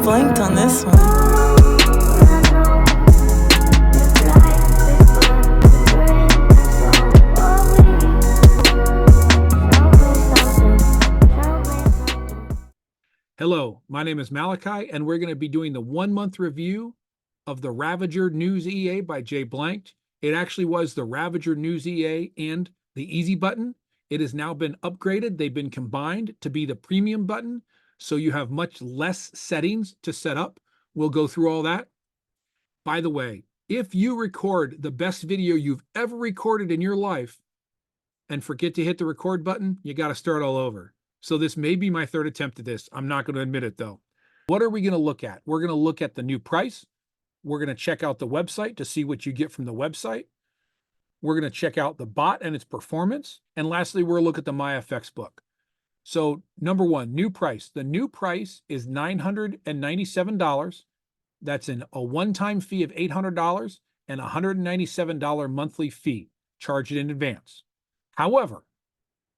JBlanked on this one. Hello, my name is Malachi, and we're going to be doing the 1-month review of the Ravager News EA by JBlanked. It actually was the Ravager News EA and the Easy button. It has now been upgraded. They've been combined to be the premium button, so you have much less settings to set up. We'll go through all that. By the way, if you record the best video you've ever recorded in your life and forget to hit the record button, you got to start all over. So this may be my third attempt at this. I'm not going to admit it though. What are we going to look at? We're going to look at the new price. We're going to check out the website to see what you get from the website. We're going to check out the bot and its performance. And lastly, we're going to look at the MyFX book. So number one, new price. The new price is $997. That's a one-time fee of $800 and $197 monthly fee. Charge it in advance. However,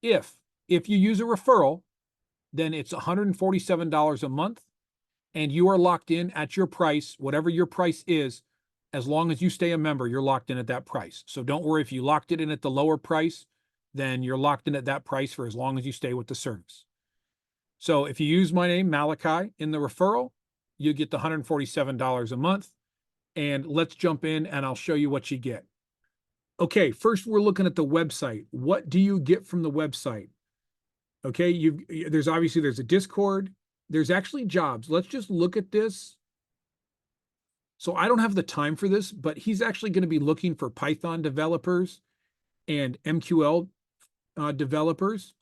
if you use a referral, then it's $147 a month, and you are locked in at your price, whatever your price is. As long as you stay a member, you're locked in at that price. So don't worry if you locked it in at the lower price, then you're locked in at that price for as long as you stay with the service. So if you use my name, Malachi, in the referral, you get the $147 a month. And let's jump in and I'll show you what you get. Okay, first we're looking at the website. What do you get from the website? Okay, there's a Discord. There's actually jobs. Let's just look at this. So I don't have the time for this, but he's actually going to be looking for Python developers and MQL developers.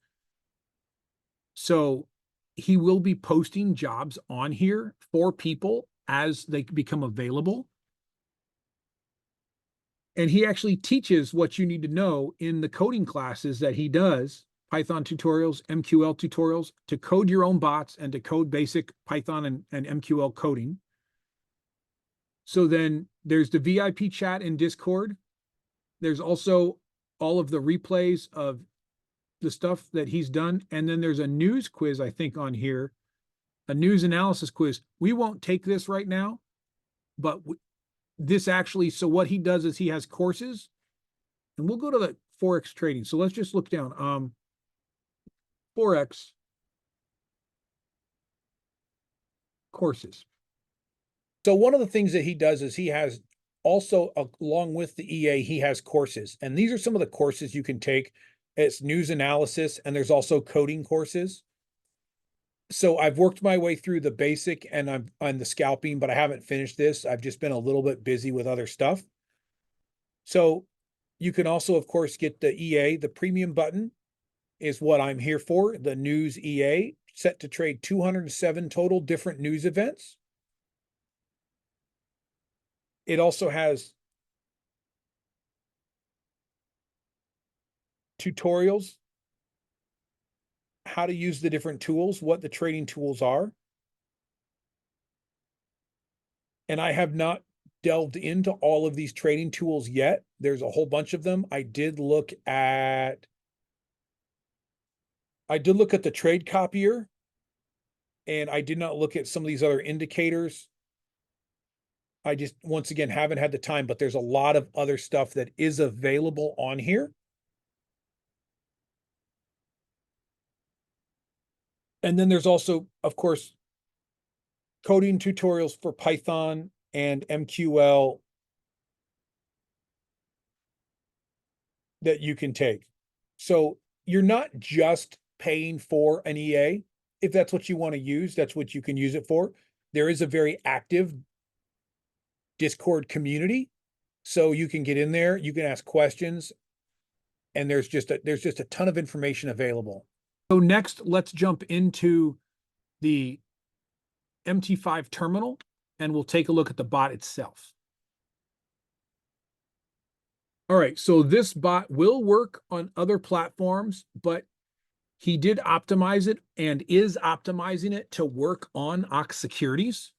So he will be posting jobs on here for people as they become available. And he actually teaches what you need to know in the coding classes that he does. Python tutorials, MQL tutorials, to code your own bots and to code basic Python and MQL coding. So then there's the VIP chat in Discord. There's also all of the replays of the stuff that he's done. And then there's a news quiz, I think, on here, a news analysis quiz. We won't take this right now, but this actually, so what he does is he has courses, and we'll go to the Forex trading. So let's just look down. Forex courses. So one of the things that he does is he has also, along with the EA, he has courses. And these are some of the courses you can take. It's news analysis, and there's also coding courses. So I've worked my way through the basic and I'm on the scalping, but I haven't finished this. I've just been a little bit busy with other stuff. So you can also, of course, get the EA. The premium button is what I'm here for. The news EA, set to trade 207 total different news events. It also has tutorials, how to use the different tools, what the trading tools are. And I have not delved into all of these trading tools yet. There's a whole bunch of them. I did look at the trade copier, and I did not look at some of these other indicators. I just, once again, haven't had the time, but there's a lot of other stuff that is available on here. And then there's also, of course, coding tutorials for Python and MQL that you can take. So you're not just paying for an EA. If that's what you want to use, that's what you can use it for. There is a very active Discord community, so you can get in there, you can ask questions, and there's just a ton of information available. So next, let's jump into the MT5 terminal, and we'll take a look at the bot itself. All right, so this bot will work on other platforms, but he did optimize it and is optimizing it to work on Ox Securities.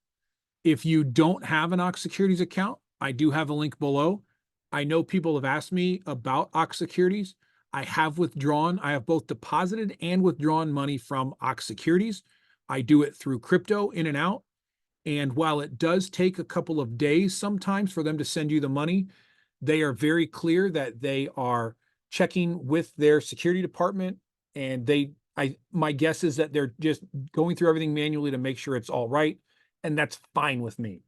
If you don't have an Ox Securities account, I do have a link below. I know people have asked me about Ox Securities. I have withdrawn. I have both deposited and withdrawn money from Ox Securities. I do it through crypto in and out. And while it does take a couple of days sometimes for them to send you the money, they are very clear that they are checking with their security department, and my guess is that they're just going through everything manually to make sure it's all right, and that's fine with me.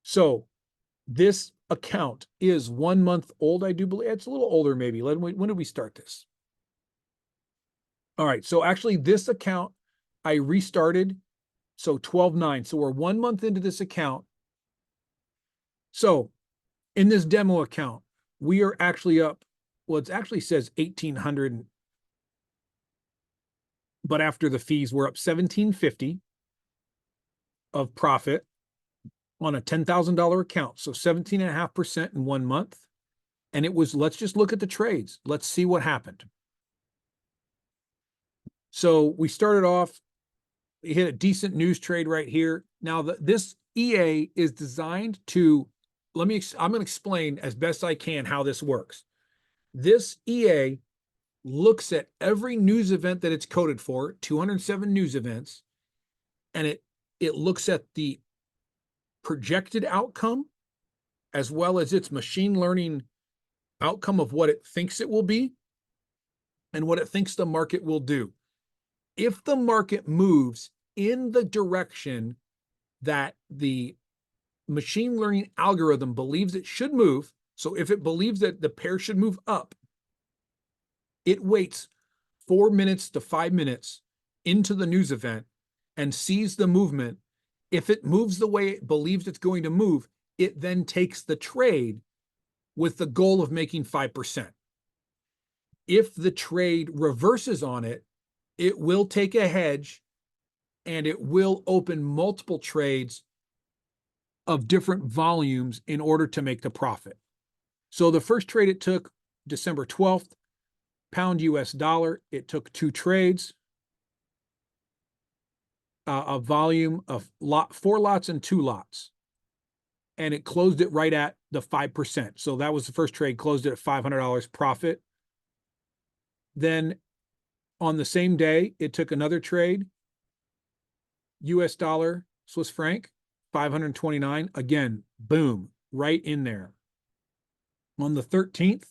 So this account is 1 month old, I do believe. It's a little older, maybe. When did we start this? All right, so actually this account I restarted, so 12/9. So we're 1 month into this account. So in this demo account, we are actually up, well, it actually says 1,800, but after the fees, we're up 1,750 of profit on a $10,000 account. So 17.5% in 1 month. And it was, let's just look at the trades. Let's see what happened. So we started off, we hit a decent news trade right here. Now this EA is designed to, I'm going to explain as best I can how this works. This EA looks at every news event that it's coded for, 207 news events, and it looks at the projected outcome as well as its machine learning outcome of what it thinks it will be and what it thinks the market will do. If the market moves in the direction that the machine learning algorithm believes it should move, so if it believes that the pair should move up, it waits 4 minutes to 5 minutes into the news event and sees the movement. If it moves the way it believes it's going to move, it then takes the trade with the goal of making 5%. If the trade reverses on it, it will take a hedge and it will open multiple trades of different volumes in order to make the profit. So the first trade it took December 12th, pound US dollar, it took 2 trades, a volume of 4 lots and 2 lots. And it closed it right at the 5%. So that was the first trade, closed it at $500 profit. Then on the same day, it took another trade, US dollar, Swiss franc, 529. Again, boom, right in there. On the 13th,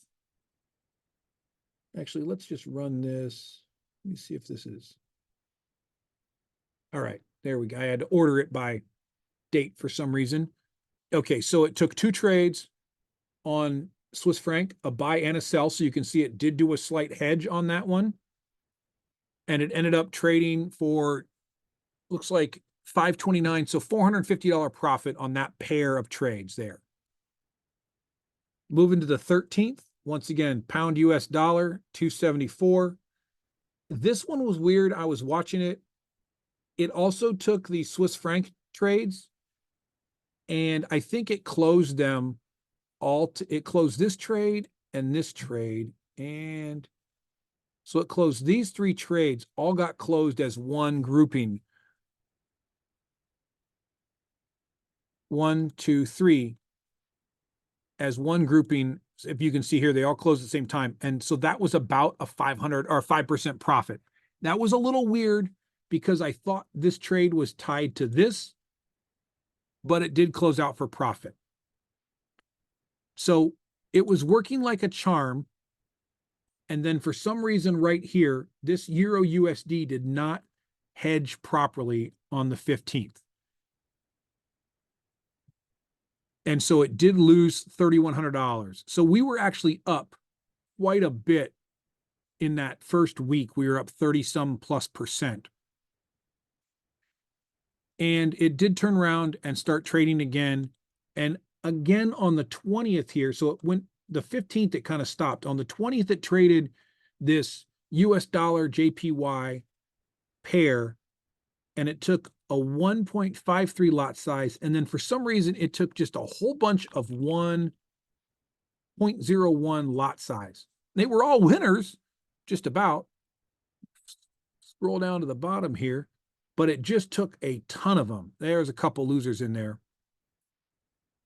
actually, let's just run this. Let me see if this is. All right, there we go. I had to order it by date for some reason. Okay, so it took 2 trades on Swiss franc, a buy and a sell. So you can see it did do a slight hedge on that one. And it ended up trading for, looks like 529. So $450 profit on that pair of trades there. Moving to the 13th, once again, pound US dollar, 274. This one was weird. I was watching it. It also took the Swiss franc trades, and I think it closed them all. It closed this trade and this trade. And so it closed these 3 trades, all got closed as one grouping. 1, 2, 3 as one grouping. If you can see here, they all closed at the same time. And so that was about a 500 or 5% profit. That was a little weird because I thought this trade was tied to this, but it did close out for profit. So it was working like a charm. And then for some reason right here, this Euro USD did not hedge properly on the 15th. And so it did lose $3,100. So we were actually up quite a bit in that first week. We were up 30+ %. And it did turn around and start trading again. And again on the 20th here, so it went, the 15th, it kind of stopped. On the 20th, it traded this US dollar JPY pair, and it took a 1.53 lot size. And then for some reason, it took just a whole bunch of 1.01 lot size. They were all winners, just about. Scroll down to the bottom here, but it just took a ton of them. There's a couple losers in there.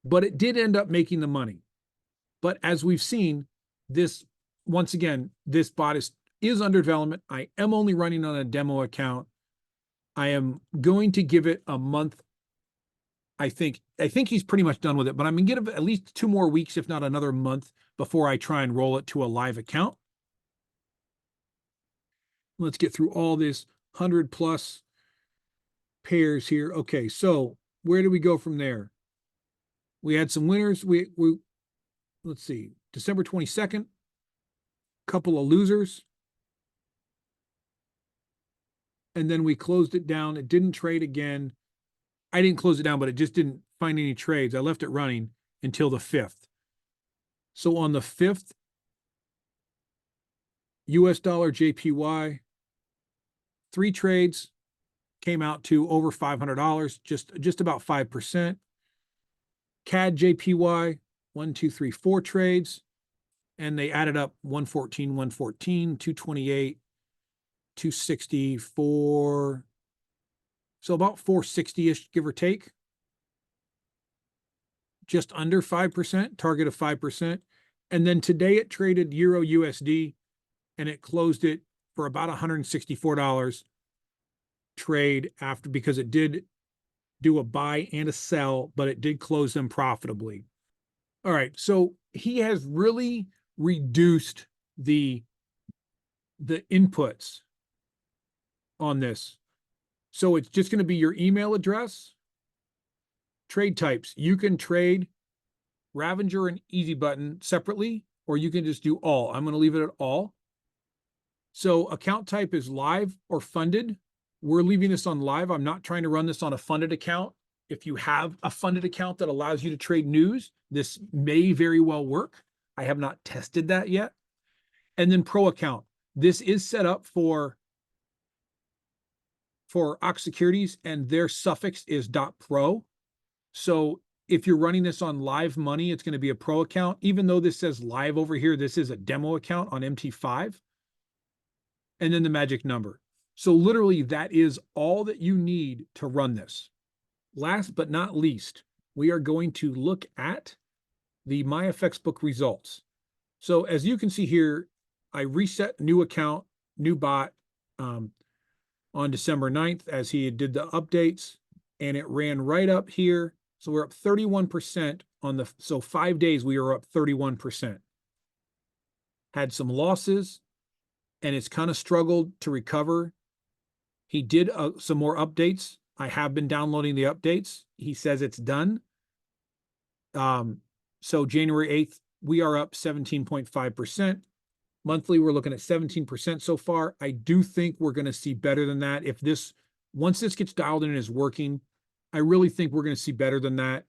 But it did end up making the money. But as we've seen, this, once again, this bot is under development. I am only running on a demo account. I am going to give it a month I think he's pretty much done with it, but I'm gonna give it at least 2 more weeks, if not another month, before I try and roll it to a live account. Let's get through all this 100 plus pairs here. Okay, so where do we go from there? We had some winners. We let's see, December 22nd, couple of losers. And then we closed it down. It didn't trade again. I didn't close it down, but it just didn't find any trades. I left it running until the 5th. So on the 5th, US dollar JPY, 3 trades came out to over $500, just about 5%. CAD JPY, 1, 2, 3, 4 trades, and they added up 114, 114, 228, 264. So about 460-ish, give or take. Just under 5%, target of 5%. And then today it traded Euro USD, and it closed it for about $164 trade after, because it did do a buy and a sell, but it did close them profitably. All right, so he has really reduced the inputs on this. So it's just going to be your email address, trade types. You can trade Ravager and Easy Button separately, or you can just do all. I'm going to leave it at all. So account type is live or funded. We're leaving this on live. I'm not trying to run this on a funded account. If you have a funded account that allows you to trade news, this may very well work. I have not tested that yet. And then pro account. This is set up for Ox Securities, and their suffix is .pro. So if you're running this on live money, it's going to be a pro account. Even though this says live over here, this is a demo account on MT5. And then the magic number. So literally that is all that you need to run this. Last but not least, we are going to look at the MyFX book results. So as you can see here, I reset new account, new bot on December 9th as he did the updates, and it ran right up here. So we're up 31% on the, so 5 days we are up 31%. Had some losses, and it's kind of struggled to recover. He did some more updates. I have been downloading the updates. He says it's done. So January 8th, we are up 17.5%. Monthly, we're looking at 17% so far. I do think we're going to see better than that. If this, once this gets dialed in and is working, I really think we're going to see better than that.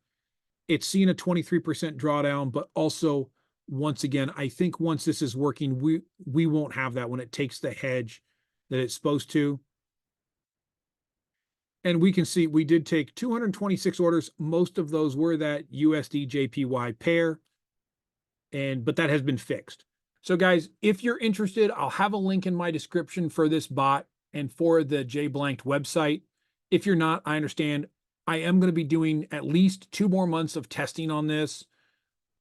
It's seen a 23% drawdown, but also, once again, I think once this is working, we won't have that when it takes the hedge that it's supposed to. And we can see we did take 226 orders. Most of those were that USD JPY pair, but that has been fixed. So guys, if you're interested, I'll have a link in my description for this bot and for the JBlanked website. If you're not, I understand. I am going to be doing at least 2 more months of testing on this,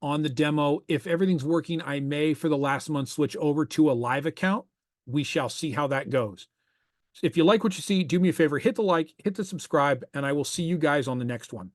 on the demo. If everything's working, I may, for the last month, switch over to a live account. We shall see how that goes. If you like what you see, do me a favor, hit the like, hit the subscribe, and I will see you guys on the next one.